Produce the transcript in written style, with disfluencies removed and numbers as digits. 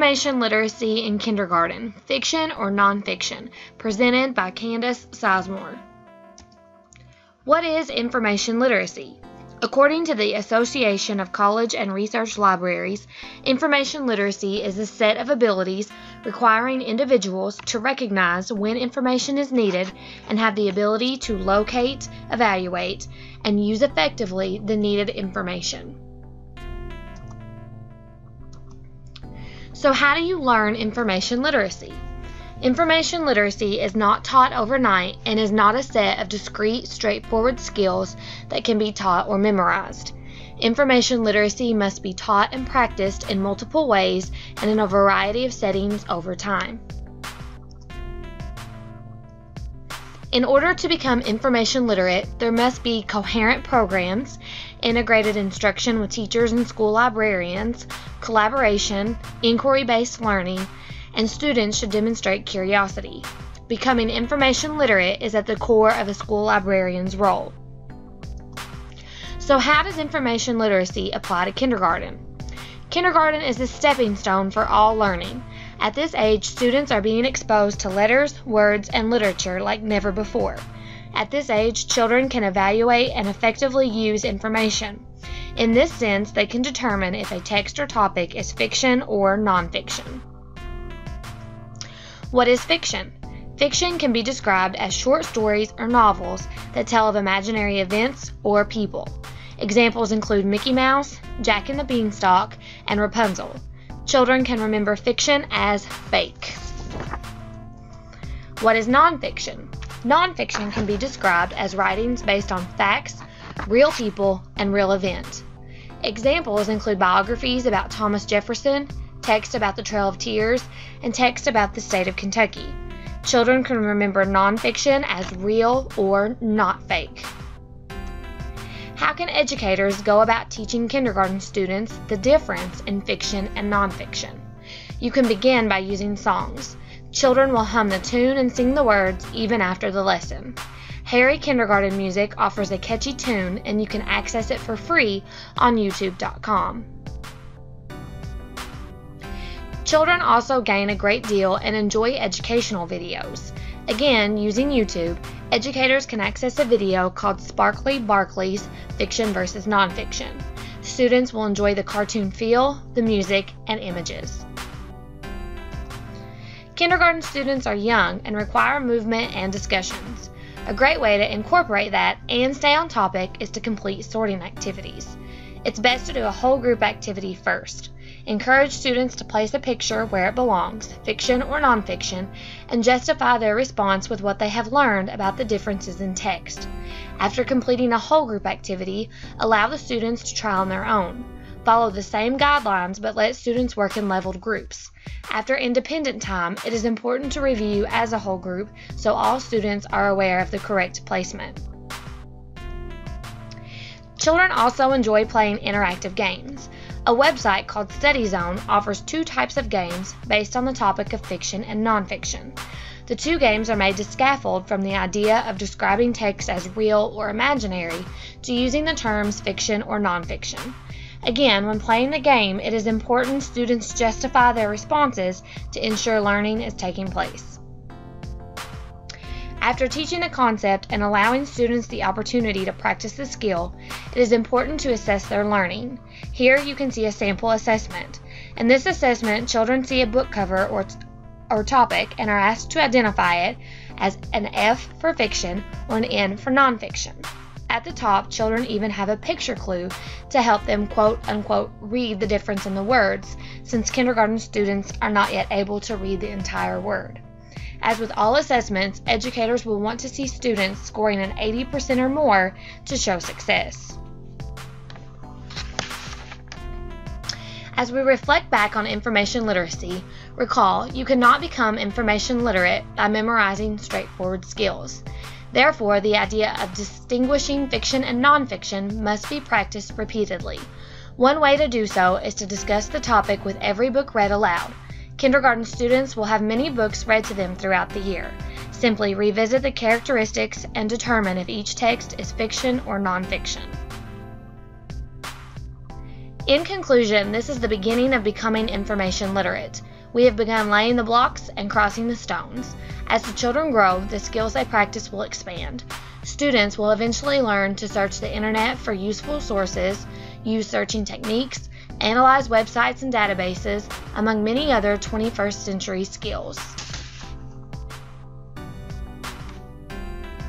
Information Literacy in Kindergarten, Fiction or Nonfiction, presented by Candace Sizemore. What is information literacy? According to the Association of College and Research Libraries, information literacy is a set of abilities requiring individuals to recognize when information is needed and have the ability to locate, evaluate, and use effectively the needed information. So how do you learn information literacy? Information literacy is not taught overnight and is not a set of discrete, straightforward skills that can be taught or memorized. Information literacy must be taught and practiced in multiple ways and in a variety of settings over time. In order to become information literate, there must be coherent programs, integrated instruction with teachers and school librarians, collaboration, inquiry-based learning, and students should demonstrate curiosity. Becoming information literate is at the core of a school librarian's role. So how does information literacy apply to kindergarten? Kindergarten is a stepping stone for all learning. At this age, students are being exposed to letters, words, and literature like never before. At this age, children can evaluate and effectively use information. In this sense, they can determine if a text or topic is fiction or nonfiction. What is fiction? Fiction can be described as short stories or novels that tell of imaginary events or people. Examples include Mickey Mouse, Jack and the Beanstalk, and Rapunzel. Children can remember fiction as fake. What is nonfiction? Nonfiction can be described as writings based on facts, real people, and real events. Examples include biographies about Thomas Jefferson, text about the Trail of Tears, and text about the state of Kentucky. Children can remember nonfiction as real or not fake. How can educators go about teaching kindergarten students the difference in fiction and nonfiction? You can begin by using songs. Children will hum the tune and sing the words even after the lesson. Harry Kindergarten Music offers a catchy tune, and you can access it for free on YouTube.com. Children also gain a great deal and enjoy educational videos. Again, using YouTube, educators can access a video called Sparkly Barkley's Fiction vs. Nonfiction. Students will enjoy the cartoon feel, the music, and images. Kindergarten students are young and require movement and discussions. A great way to incorporate that and stay on topic is to complete sorting activities. It's best to do a whole group activity first. Encourage students to place a picture where it belongs, fiction or nonfiction, and justify their response with what they have learned about the differences in text. After completing a whole group activity, allow the students to try on their own. Follow the same guidelines, but let students work in leveled groups. After independent time, it is important to review as a whole group so all students are aware of the correct placement. Children also enjoy playing interactive games. A website called Study Zone offers two types of games based on the topic of fiction and nonfiction. The two games are made to scaffold from the idea of describing text as real or imaginary to using the terms fiction or nonfiction. Again, when playing the game, it is important students justify their responses to ensure learning is taking place. After teaching the concept and allowing students the opportunity to practice the skill, it is important to assess their learning. Here you can see a sample assessment. In this assessment, children see a book cover or topic and are asked to identify it as an F for fiction or an N for nonfiction. At the top, children even have a picture clue to help them quote-unquote read the difference in the words, since kindergarten students are not yet able to read the entire word. As with all assessments, educators will want to see students scoring an 80% or more to show success. As we reflect back on information literacy, recall you cannot become information literate by memorizing straightforward skills. Therefore, the idea of distinguishing fiction and nonfiction must be practiced repeatedly. One way to do so is to discuss the topic with every book read aloud. Kindergarten students will have many books read to them throughout the year. Simply revisit the characteristics and determine if each text is fiction or nonfiction. In conclusion, this is the beginning of becoming information literate. We have begun laying the blocks and crossing the stones. As the children grow, the skills they practice will expand. Students will eventually learn to search the internet for useful sources, use searching techniques, analyze websites and databases, among many other 21st century skills.